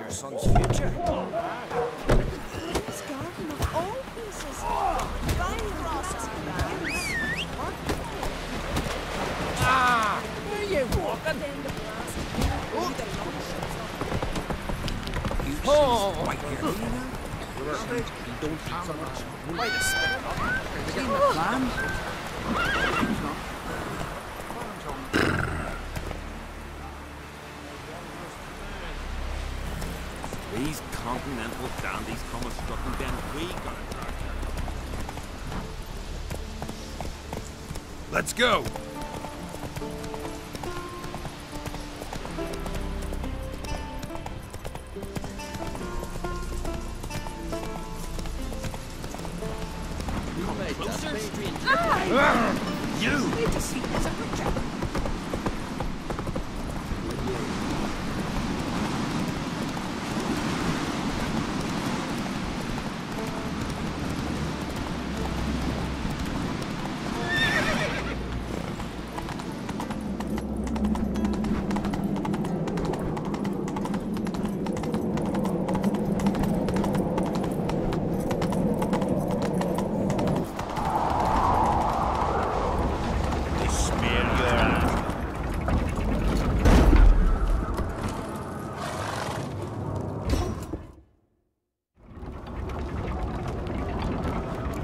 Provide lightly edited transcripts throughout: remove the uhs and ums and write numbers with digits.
your son's future. This garden of all pieces. Vine roses and vines. Ah! Where are you walking? Oh! Right here. Don't eat so much. Wait a second. Clean the plan. These continental dandies come a strutting, then we got it. Let's go! You! Need to see this picture.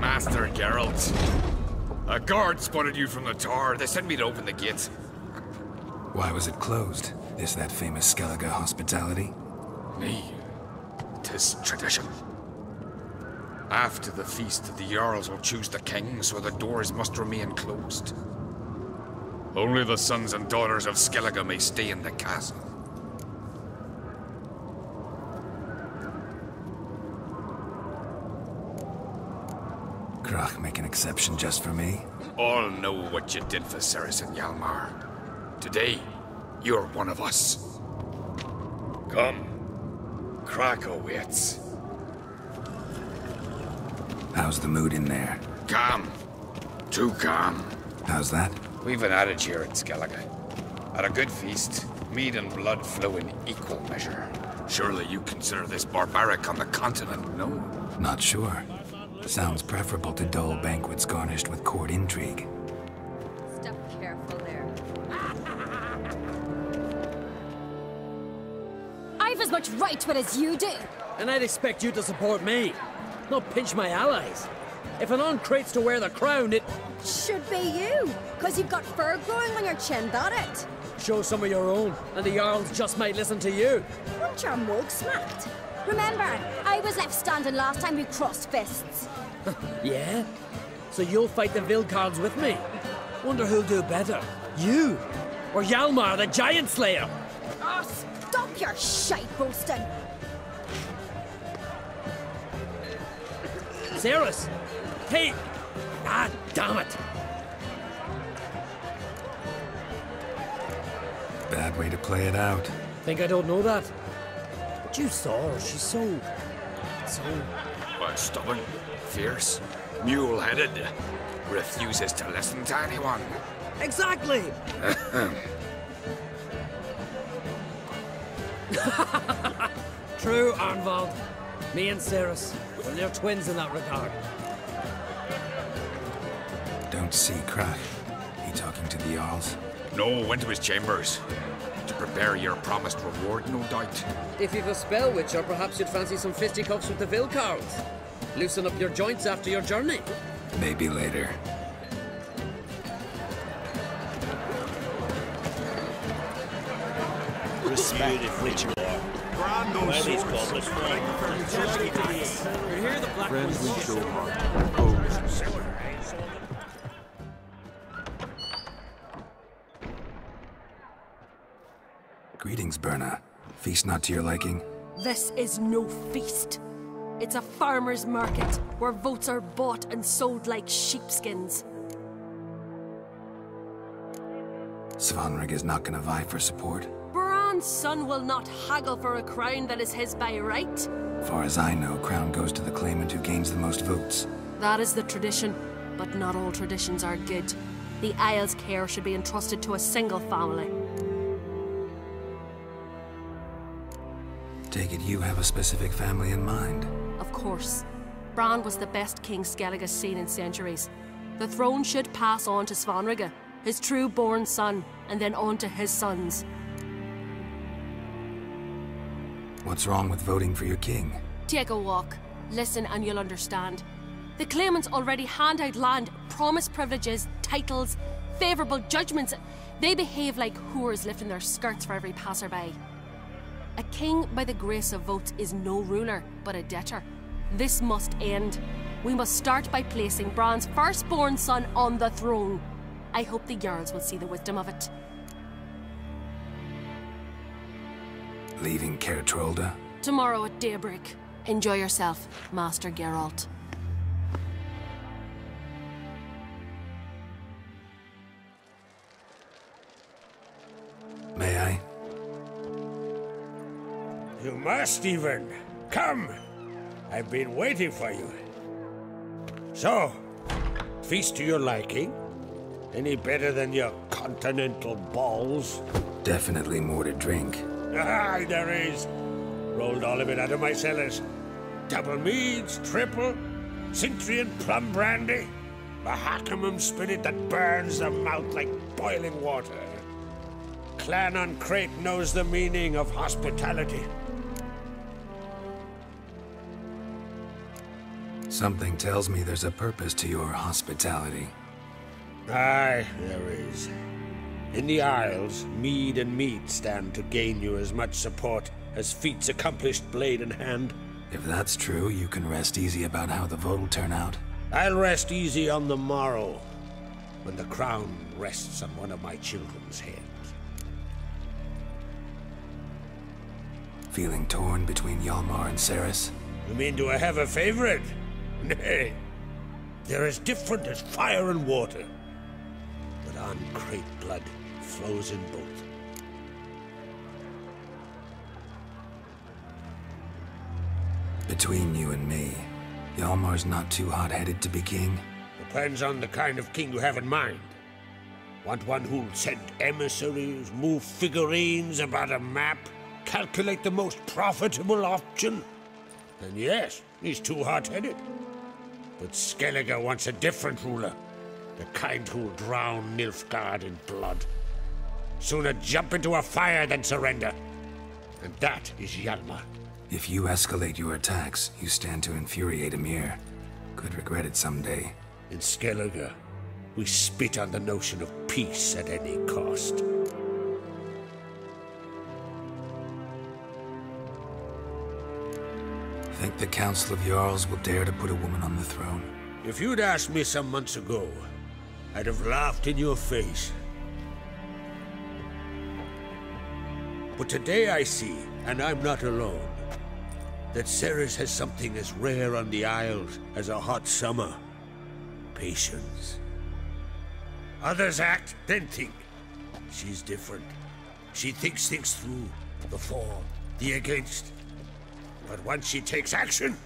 Master Geralt. A guard spotted you from the tower. They sent me to open the gate. Why was it closed? Is that famous Skellige hospitality? Me. 'Tis tradition. After the feast, the Jarls will choose the king, so the doors must remain closed. Only the sons and daughters of Skellige may stay in the castle. Krach make an exception just for me? All know what you did for CERYS and Hjalmar. Today, you're one of us. Come. Krach awaits. How's the mood in there? Calm. Too calm. How's that? We've an adage here at Skellige. At a good feast, mead and blood flow in equal measure. Surely you consider this barbaric on the continent, no? Not sure. Sounds preferable to dull banquets garnished with court intrigue. Step careful there. I've as much right to it as you do. And I'd expect you to support me, not pinch my allies. If an uncrate's to wear the crown, it Should be you, because you've got fur growing on your chin, that it? shows some of your own, and the Jarls just might listen to you. Weren't your mug smacked? Remember, I was left standing last time we crossed fists. Yeah? So you'll fight the Vilcards with me? Wonder who'll do better, you or Hjalmar the Giant Slayer? Oh, stop your shite boasting. CERYS! Hey! Ah, damn it! Bad way to play it out. Think I don't know that? But you saw her, she's so... Well, stubborn, fierce, mule-headed. Refuses to listen to anyone. Exactly! True, Arnvald. Me and CERYS, well, they're twins in that regard. Don't see Krach. He talking to the Jarls? No, went to his chambers. To prepare your promised reward, no doubt. If you've a spell witcher, perhaps you'd fancy some fisticuffs with the Vilcards. Loosen up your joints after your journey. Maybe later. Respect which you are. Where these goblets from? You hear the black Friends we show our Greetings, Berna. Feast not to your liking? This is no feast. It's a farmer's market where votes are bought and sold like sheepskins. Svanrig is not gonna vie for support. Bran's son will not haggle for a crown that is his by right. Far as I know, crown goes to the claimant who gains the most votes. That is the tradition, but not all traditions are good. The Isle's care should be entrusted to a single family. Take it you have a specific family in mind. Of course. Bran was the best king Skellige's seen in centuries. The throne should pass on to Svanrige, his true-born son, and then on to his sons. What's wrong with voting for your king? Take a walk. Listen and you'll understand. The claimants already hand out land, promise privileges, titles, favourable judgments. They behave like whores lifting their skirts for every passerby. A king by the grace of votes is no ruler, but a debtor. This must end. We must start by placing Bran's firstborn son on the throne. I hope the Jarls will see the wisdom of it. Leaving Caer Trolda? Tomorrow at daybreak. Enjoy yourself, Master Geralt. May I? You must even. Come! I've been waiting for you. So, feast to your liking? Any better than your continental balls? Definitely more to drink. Ah, there is. Rolled all of it out of my cellars. Double meads, triple, Cintrian plum brandy, Mahakimum spirit that burns the mouth like boiling water. Clan on Crate knows the meaning of hospitality. Something tells me there's a purpose to your hospitality. Aye, there is. In the Isles, mead and meat stand to gain you as much support as feats accomplished blade in hand. If that's true, you can rest easy about how the vote will turn out. I'll rest easy on the morrow, when the crown rests on one of my children's heads. Feeling torn between Hjalmar and CERYS? You mean, do I have a favorite? Nay. They're as different as fire and water. But on Crate blood flows in both. Between you and me, Hjalmar's not too hot-headed to be king? Depends on the kind of king you have in mind. Want one who'll send emissaries, move figurines about a map, calculate the most profitable option? Then yes, he's too hot-headed. But Skellige wants a different ruler. The kind who'll drown Nilfgaard in blood. Sooner jump into a fire than surrender. And that is Hjalmar. If you escalate your attacks, you stand to infuriate Emir. Could regret it someday. In Skellige, we spit on the notion of peace at any cost. Think the Council of Jarls will dare to put a woman on the throne? If you'd asked me some months ago, I'd have laughed in your face. But today I see, and I'm not alone, that CERYS has something as rare on the Isles as a hot summer. Patience. Others act, then think. She's different. She thinks things through. The for, the against. But once she takes action,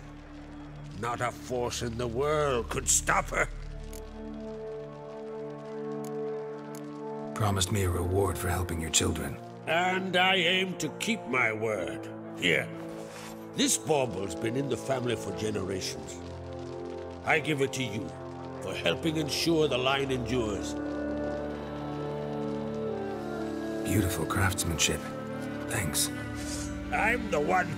not a force in the world could stop her. Promised me a reward for helping your children. And I aim to keep my word. Here. This bauble's been in the family for generations. I give it to you for helping ensure the line endures. Beautiful craftsmanship. Thanks. I'm the one.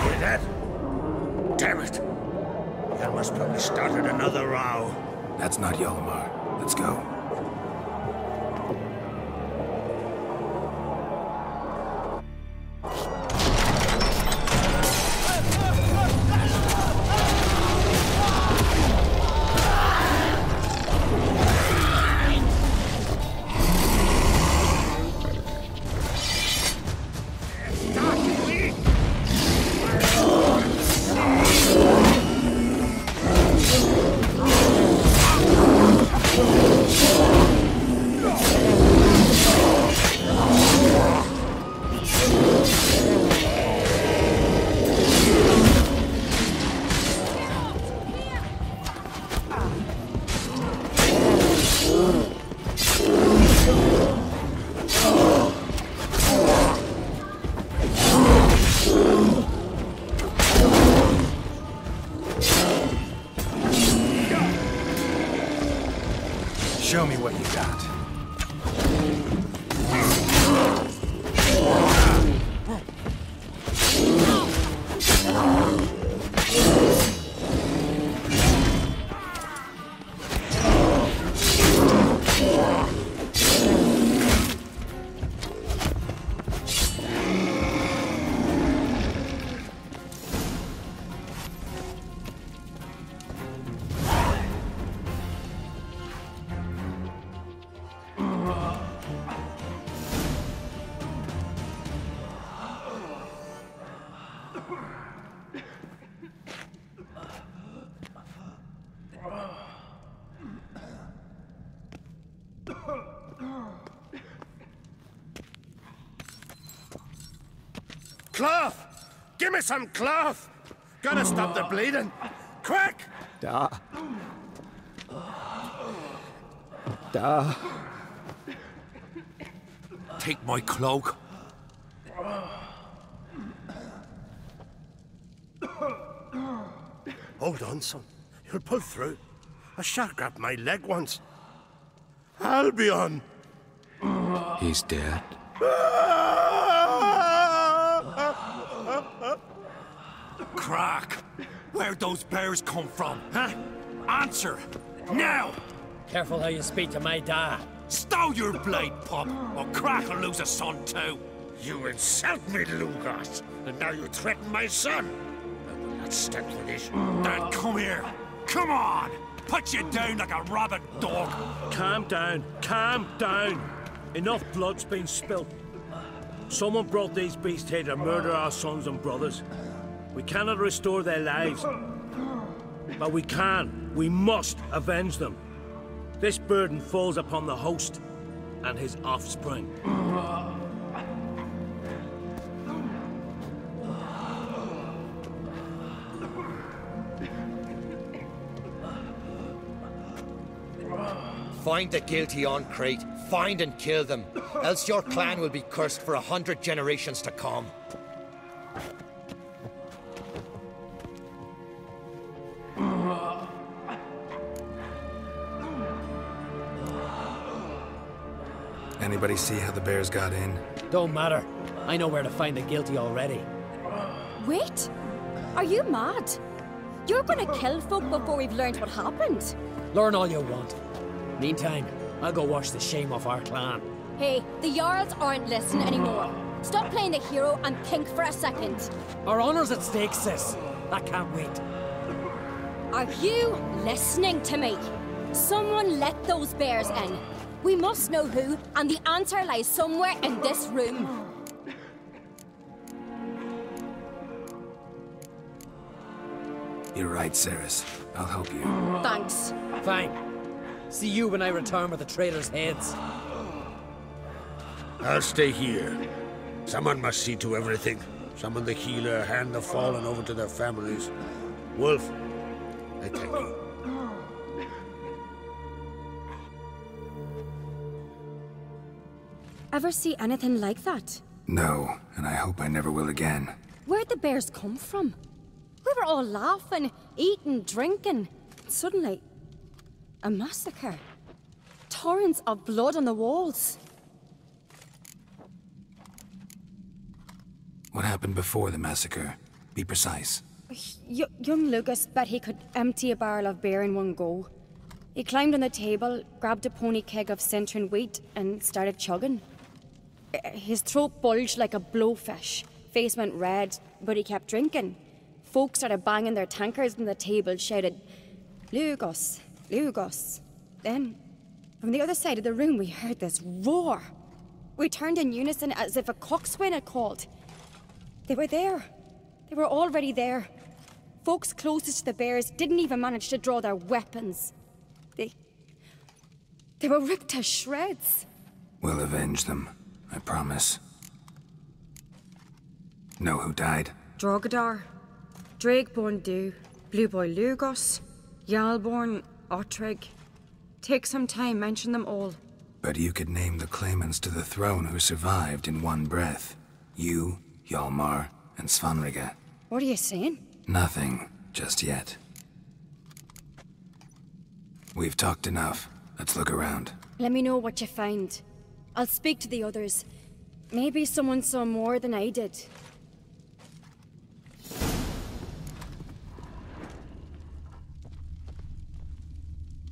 Hear that? Damn it. Hjalmar's probably started another row. That's not Hjalmar. Let's go. Show me what you got. Cloth! Give me some cloth! Gotta stop the bleeding! Quick! Da. Take my cloak. Hold on, son. You'll pull through. A shark grabbed my leg once. Albion! He's dead. Crack! Where'd those bears come from, huh? Answer! Now! Careful how you speak to my dad. Stow your blade, pup, or Crack will lose a son too! You insult me, Lugos, and now you threaten my son! I will not stand for this. Then come here! Come on! Put you down like a rabid dog! Calm down. Calm down. Enough blood's been spilt. Someone brought these beasts here to murder our sons and brothers. We cannot restore their lives. But we can. We must avenge them. This burden falls upon the host and his offspring. Find the guilty on Crete. Find and kill them. Else your clan will be cursed for 100 generations to come. Anybody see how the bears got in? Don't matter. I know where to find the guilty already. Wait! Are you mad? You're gonna kill folk before we've learned what happened? Learn all you want. Meantime, I'll go wash the shame off our clan. Hey, the Jarls aren't listening anymore. Stop playing the hero and think for a second. Our honor's at stake, sis. That can't wait. Are you listening to me? Someone let those bears in. We must know who, and the answer lies somewhere in this room. You're right, CERYS. I'll help you. Thanks. Fine. See you when I return with the traitors' heads. I'll stay here. Someone must see to everything. Summon the healer, hand the fallen over to their families. Wolf, I thank you. Ever see anything like that? No, and I hope I never will again. Where'd the bears come from? We were all laughing, eating, drinking. Suddenly, a massacre. Torrents of blood on the walls. What happened before the massacre? Be precise. Young Lucas bet he could empty a barrel of beer in one go. He climbed on the table, grabbed a pony keg of Centron wheat, and started chugging. His throat bulged like a blowfish. Face went red, but he kept drinking. Folks started banging their tankards on the table, shouted, "Lugos, Lugos." Then, from the other side of the room, we heard this roar. We turned in unison as if a coxswain had called. They were there. They were already there. Folks closest to the bears didn't even manage to draw their weapons. They were ripped to shreds. We'll avenge them, I promise. Know who died? Drogadar, Drakeborn Du, Blue Boy Lugos, Yalborn, Ottrig, Take some time, mention them all. But you could name the claimants to the throne who survived in one breath. You, Hjalmar, and Svanrige. What are you saying? Nothing, just yet. We've talked enough. Let's look around. Let me know what you find. I'll speak to the others. Maybe someone saw more than I did.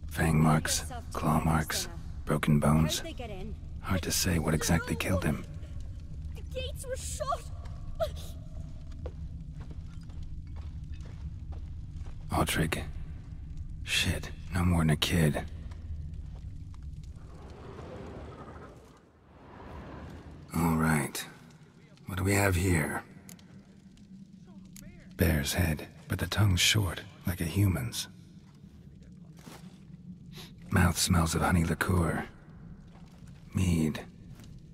Fang marks, claw marks, broken bones. How'd they get in? Hard to say what exactly killed him. The gates were shut. Autrig. Shit, no more than a kid. All right. What do we have here? Bear's head, but the tongue's short, like a human's. Mouth smells of honey liqueur. Mead.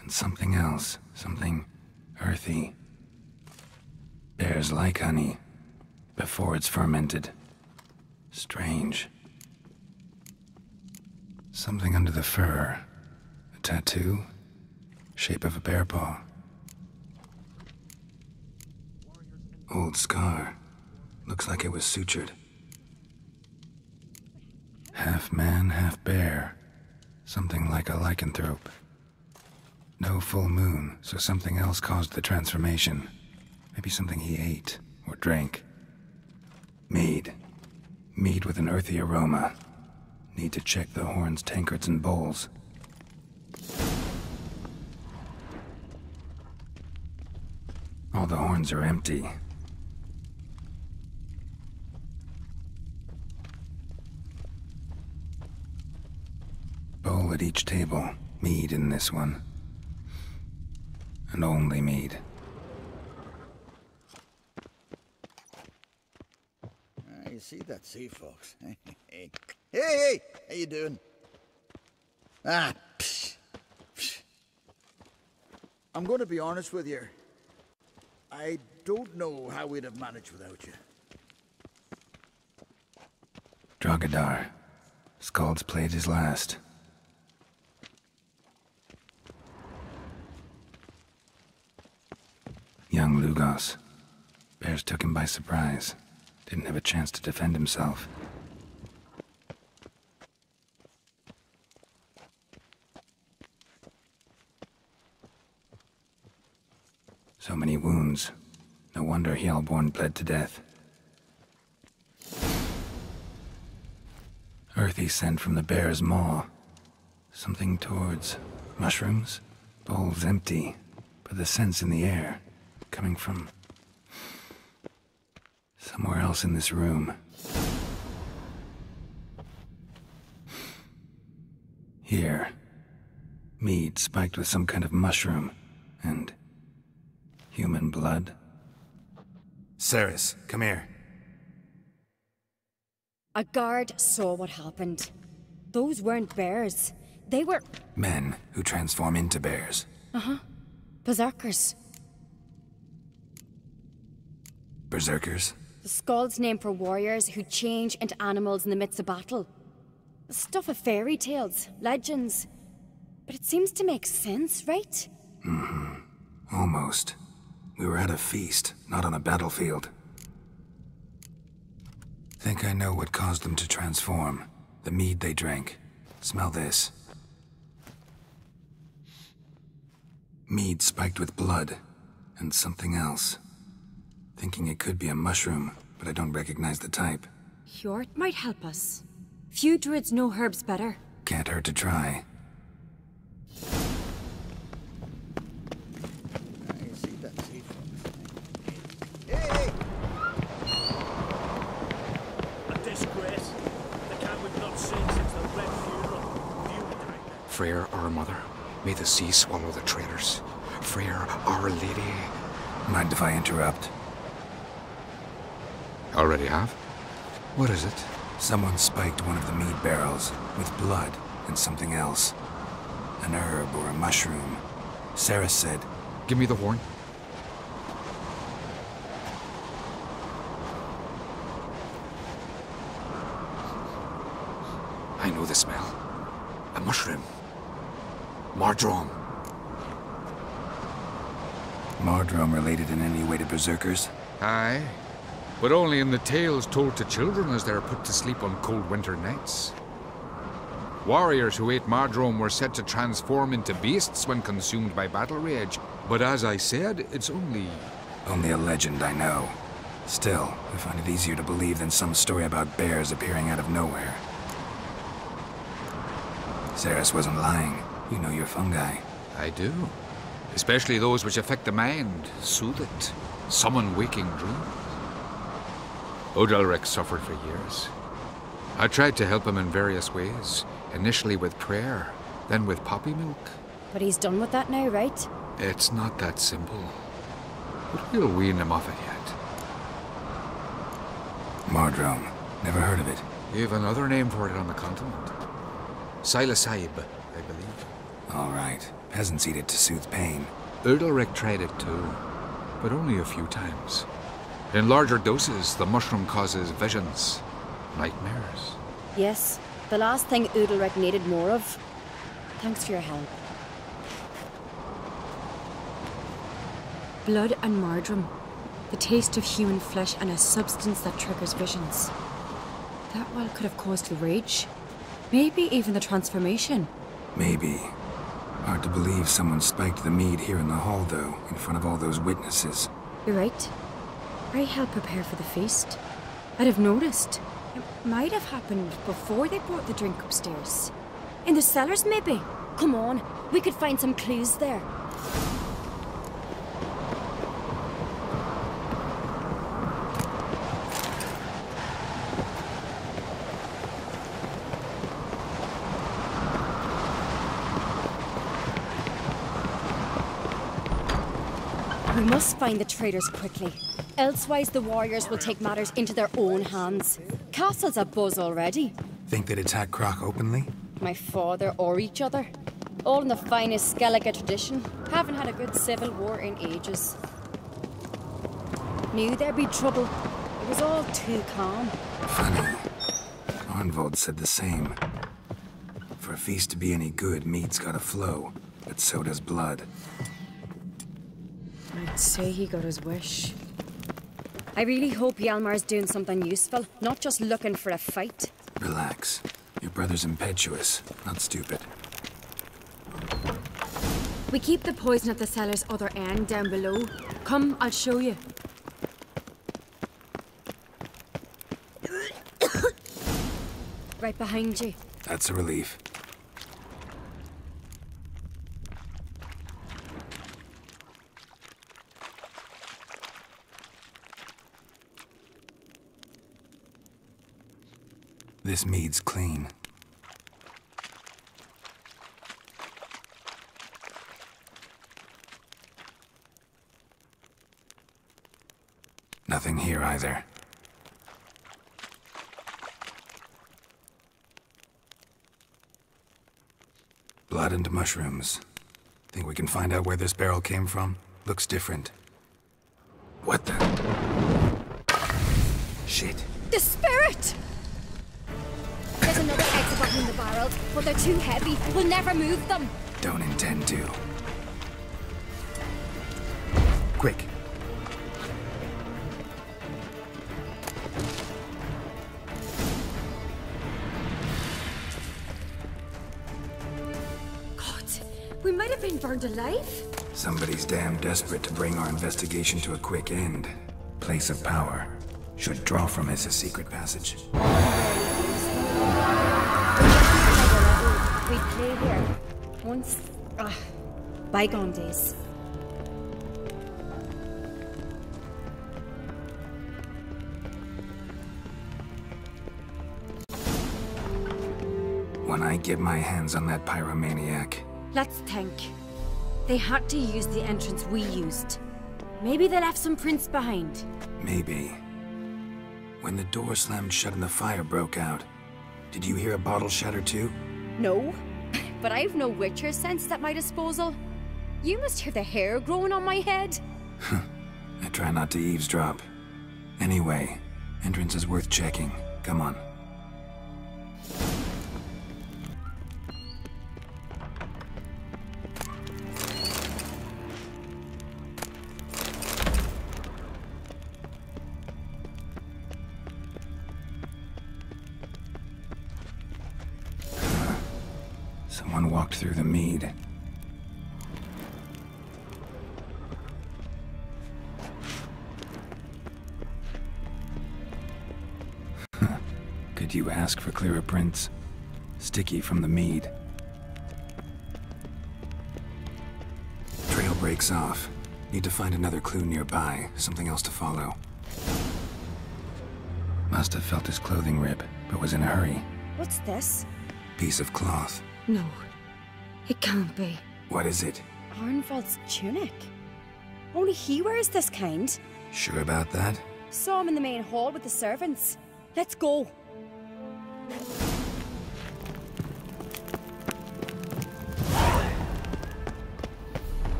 And something else. Something earthy. Bears like honey. Before it's fermented. Strange. Something under the fur. A tattoo? Shape of a bear paw. Old scar. Looks like it was sutured. Half man, half bear. Something like a lycanthrope. No full moon, so something else caused the transformation. Maybe something he ate or drank. Mead. Mead with an earthy aroma. Need to check the horns, tankards, and bowls. All the horns are empty. Bowl at each table. Mead in this one. And only mead. You see that sea fox? Hey, how you doing? Psh. I'm going to be honest with you. I don't know how we'd have managed without you. Drogadar. Skald's played his last. Young Lugos. Bears took him by surprise. Didn't have a chance to defend himself. So many wounds. No wonder Hjalborn bled to death. Earthy scent from the bear's maw. Something towards mushrooms? Bowls empty, but the scent's in the air. Coming from somewhere else in this room. Here. Mead spiked with some kind of mushroom. And human blood. CERYS, come here. A guard saw what happened. Those weren't bears. They were... Men who transform into bears. Uh-huh. Berserkers. Berserkers? The Skald's name for warriors who change into animals in the midst of battle. The stuff of fairy tales, legends. But it seems to make sense, right? Mm-hmm. Almost. We were at a feast, not on a battlefield. Think I know what caused them to transform. The mead they drank. Smell this. Mead spiked with blood. And something else. Thinking it could be a mushroom, but I don't recognize the type. Hjort might help us. Few druids know herbs better. Can't hurt to try. You see that sea fox? Hey! A disgrace. The cat we've not seen since the Red Funeral. Freyr, our mother, may the sea swallow the traitors. Freyr, our lady. Mind if I interrupt? Already have? What is it? Someone spiked one of the mead barrels with blood and something else. An herb or a mushroom. CERYS said, Give me the horn. I know the smell. mushroom. Mardrome. Mardrome related in any way to berserkers? Aye, but only in the tales told to children as they are put to sleep on cold winter nights. Warriors who ate Mardrome were said to transform into beasts when consumed by battle rage, but as I said, it's only... Only a legend, I know. Still, I find it easier to believe than some story about bears appearing out of nowhere. CERYS wasn't lying. You know your fungi. I do. Especially those which affect the mind, soothe it, summon waking dreams. Odalric suffered for years. I tried to help him in various ways, initially with prayer, then with poppy milk. But he's done with that now, right? It's not that simple. But we'll wean him off it yet. Mardrome. Never heard of it. You've another name for it on the continent. Silasib, I believe. All right. Peasants eat it to soothe pain. Odalric tried it too, but only a few times. In larger doses, the mushroom causes visions, nightmares. Yes, the last thing Udalric needed more of. Thanks for your help. Blood and Mardrome. The taste of human flesh and a substance that triggers visions. That well could have caused the rage. Maybe even the transformation. Maybe. Hard to believe someone spiked the mead here in the hall, though, in front of all those witnesses. You're right. I helped prepare for the feast. I'd have noticed. It might have happened before they brought the drink upstairs. In the cellars, maybe? Come on, we could find some clues there. We must find the traitors quickly. Elsewise, the warriors will take matters into their own hands. Castle's abuzz already. Think they'd attack Croc openly? My father or each other. All in the finest Skellige tradition. Haven't had a good civil war in ages. Knew there'd be trouble. It was all too calm. Funny. Arnvold said the same. For a feast to be any good, meat's gotta flow. But so does blood. I'd say he got his wish. I really hope Hjalmar's doing something useful, not just looking for a fight. Relax. Your brother's impetuous, not stupid. We keep the poison at the cellar's other end down below. Come, I'll show you. Right behind you. That's a relief. This mead's clean. Nothing here either. Blood and mushrooms. Think we can find out where this barrel came from? Looks different. What the? Shit. The spirit! There's another exit behind the barrels, but they're too heavy. We'll never move them. Don't intend to. Quick. God, we might have been burned alive. Somebody's damn desperate to bring our investigation to a quick end. Place of power. Should draw from it a secret passage. We played here. Once... bygone days. When I get my hands on that pyromaniac... Let's think. They had to use the entrance we used. Maybe they left some prints behind. Maybe. When the door slammed shut and the fire broke out, did you hear a bottle shatter too? No, but I've no Witcher sense at my disposal. You must hear the hair growing on my head. I try not to eavesdrop. Anyway, entrance is worth checking. Come on. Someone walked through the mead. Could you ask for clearer prints? Sticky from the mead. Trail breaks off. Need to find another clue nearby, something else to follow. Must have felt his clothing rip, but was in a hurry. What's this? Piece of cloth. No, it can't be. What is it? Arnvald's tunic. Only he wears this kind. Sure about that? Saw him in the main hall with the servants. Let's go.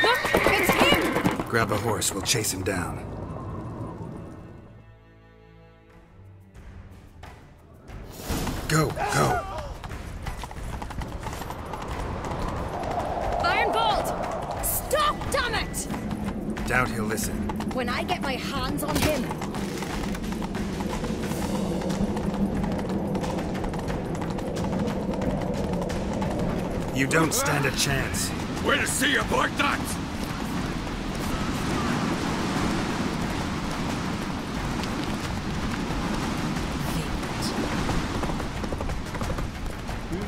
Look, it's him! Grab a horse, we'll chase him down. Go, go! Ironbolt! Stop, damn it! Doubt he'll listen. When I get my hands on him. You don't stand a chance. Way to see you, Black Nuts!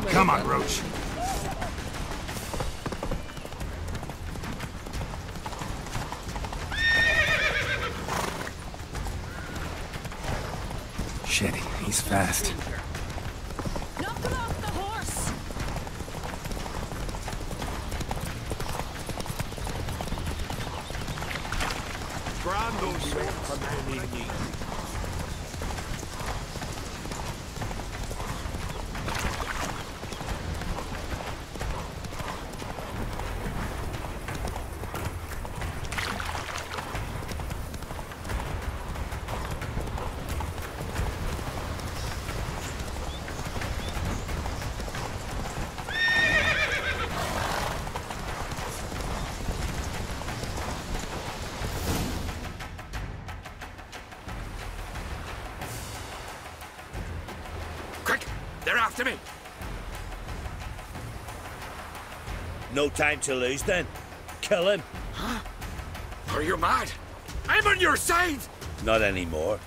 Come on, Roach. Shit, he's fast. Knock him off the horse! Grab those swords from any need. Quick! They're after me! No time to lose then. Kill him. Huh? Are you mad? I'm on your side! Not anymore.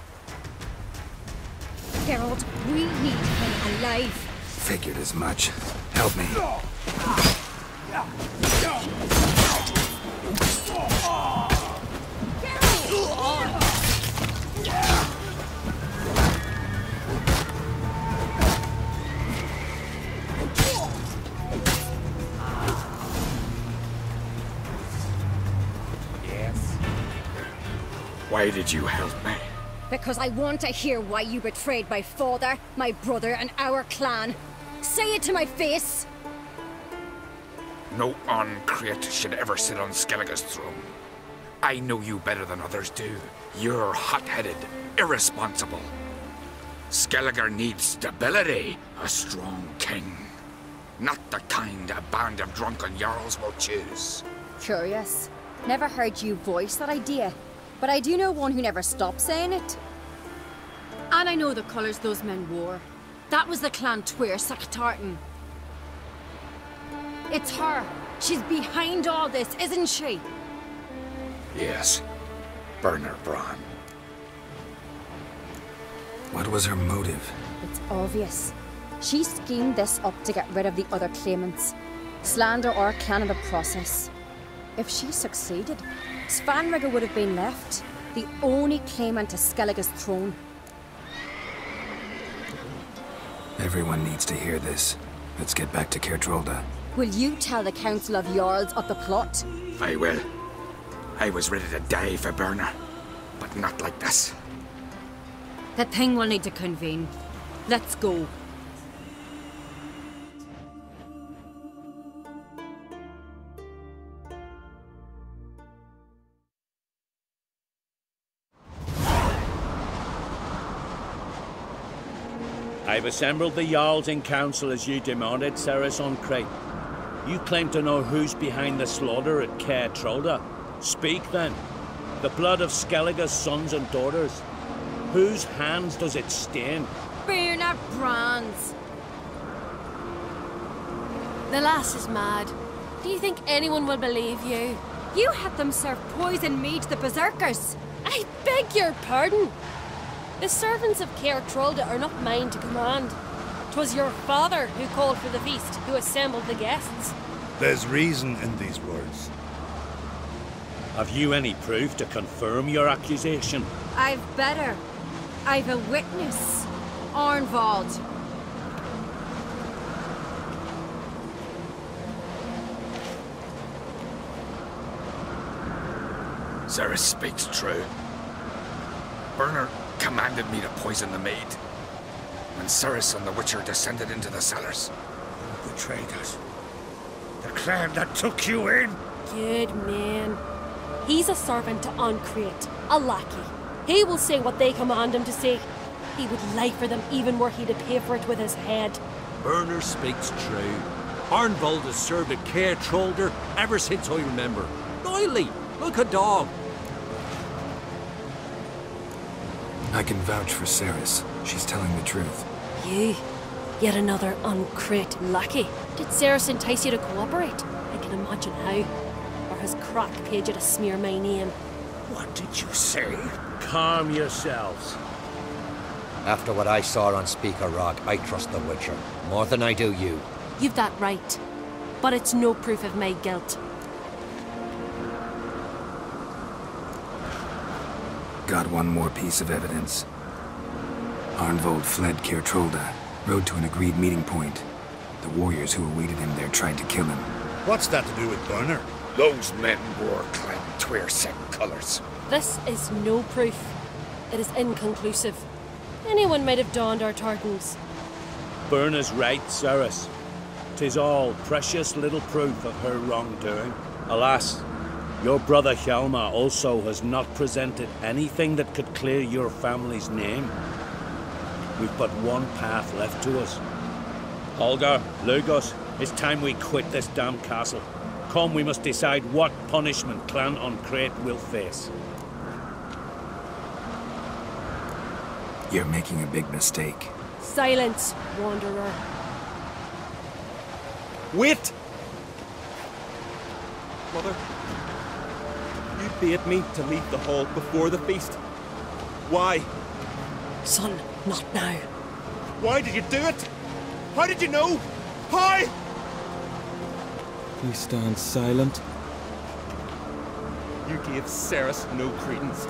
Geralt, we need him alive. Figured as much. Help me. Why did you help me? Because I want to hear why you betrayed my father, my brother, and our clan. Say it to my face! No Oncrate should ever sit on Skellige's throne. I know you better than others do. You're hot-headed, irresponsible. Skellige needs stability, a strong king. Not the kind a band of drunken jarls will choose. Curious. Never heard you voice that idea. But I do know one who never stopped saying it. And I know the colours those men wore. That was the clan Twir Saktartan. It's her. She's behind all this, isn't she? Yes. Burner Bronn. What was her motive? It's obvious. She schemed this up to get rid of the other claimants. Slander our clan in the process. If she succeeded, Svanrige would have been left, the only claimant to Skellige's throne. Everyone needs to hear this. Let's get back to Kertrolda. Will you tell the Council of Jarls of the plot? I will. I was ready to die for Burner, but not like this. The thing will need to convene. Let's go. I've assembled the Jarls in council as you demanded, CERYS on Crate. You claim to know who's behind the slaughter at Kertrolda. Speak then. The blood of Skellige's sons and daughters. Whose hands does it stain? Bernard Brand's. The lass is mad. Do you think anyone will believe you? You had them serve poison mead to the berserkers. I beg your pardon. The servants of Caer Trolda are not mine to command. 'Twas your father who called for the feast, who assembled the guests. There's reason in these words. Have you any proof to confirm your accusation? I've better. I've a witness. Arnvald. CERYS speaks true. Bernard commanded me to poison the maid. When CERYS and the Witcher descended into the cellars. You betrayed us. The clan that took you in. Good man. He's a servant to Ancrate, a lackey. He will say what they command him to say. He would lie for them even were he to pay for it with his head. Bernard speaks true. Arnvald has served at Caer Trolda ever since I remember. Doily, like a dog. I can vouch for CERYS. She's telling the truth. You? Yet another Ancrate lackey. Did CERYS entice you to cooperate? I can imagine how. Or has Crack paid you to smear my name? What did you say? Calm yourselves. After what I saw on Speaker Rock, I trust the Witcher. More than I do you. You've that right. But it's no proof of my guilt. Got one more piece of evidence. Arnvald fled Caer Trolda, rode to an agreed meeting point. The warriors who awaited him there tried to kill him. What's that to do with Bernard? Those men wore clad Tweer-set colours. This is no proof. It is inconclusive. Anyone might have donned our tartans. Bernard's right, CERYS. 'Tis all precious little proof of her wrongdoing. Alas, your brother Hjalmar also has not presented anything that could clear your family's name. We've but one path left to us. Holger, Lugos, it's time we quit this damn castle. Come, we must decide what punishment Clan Ancrate will face. You're making a big mistake. Silence, wanderer. Wait! Mother, you bade me to leave the hall before the feast. Why? Son, not now. Why did you do it? How did you know? How? You stand silent. You gave CERYS no credence.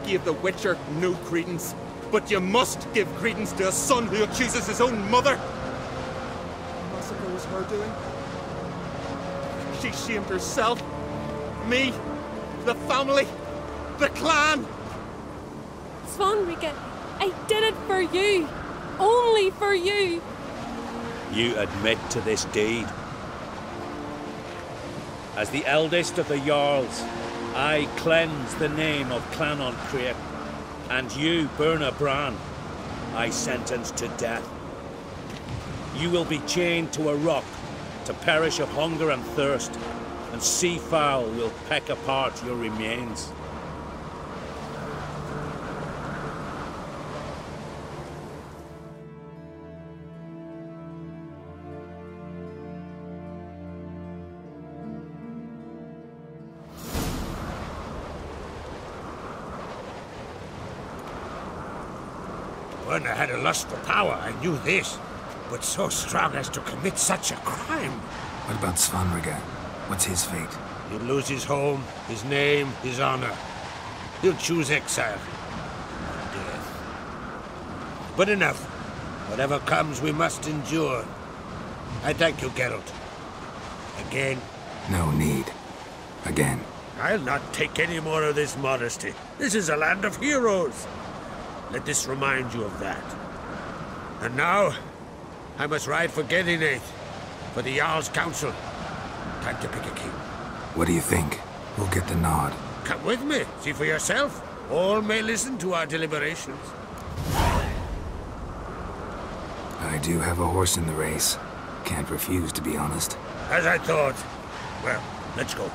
Gave the Witcher no credence. But you must give credence to a son who accuses his own mother. The massacre was her doing. She shamed herself, me, the family, the clan. Svanrika, I did it for you. Only for you. You admit to this deed. As the eldest of the Jarls, I cleanse the name of Clan Ancrate. And you, Bernard Bran, I sentence to death. You will be chained to a rock to perish of hunger and thirst, and sea fowl will peck apart your remains. When I had a lust for power, I knew this. But so strong as to commit such a crime. What about Svanrika? What's his fate? He'll lose his home, his name, his honor. He'll choose exile. Death. But enough. Whatever comes, we must endure. I thank you, Geralt. Again. No need. Again. I'll not take any more of this modesty. This is a land of heroes. Let this remind you of that. And now, I must ride for Gedinath, for the Jarl's Council. Time to pick a king. What do you think? We'll get the nod. Come with me, see for yourself. All may listen to our deliberations. I do have a horse in the race. Can't refuse, to be honest. As I thought. Well, let's go.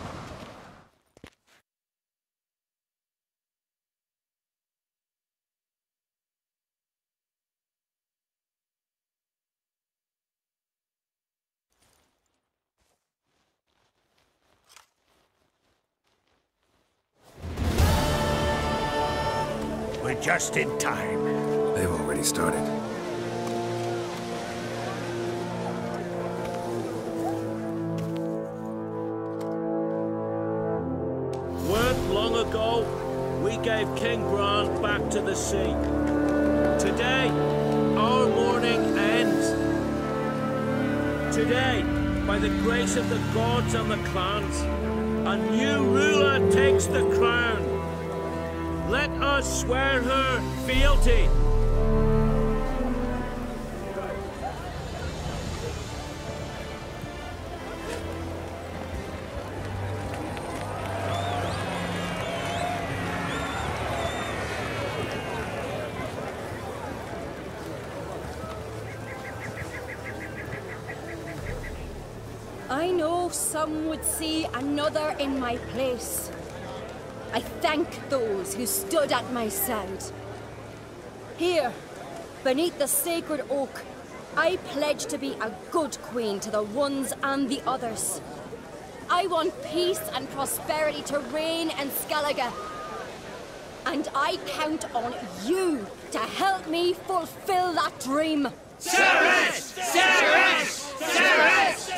just in time. They've already started. Weren't long ago, we gave King Bran back to the sea. Today, our mourning ends. Today, by the grace of the gods and the clans, a new ruler takes the crown. Let us swear her fealty. I know some would see another in my place. I thank those who stood at my side. Here, beneath the sacred oak, I pledge to be a good queen to the ones and the others. I want peace and prosperity to reign in Skellige. And I count on you to help me fulfill that dream. CERYS! CERYS! CERYS!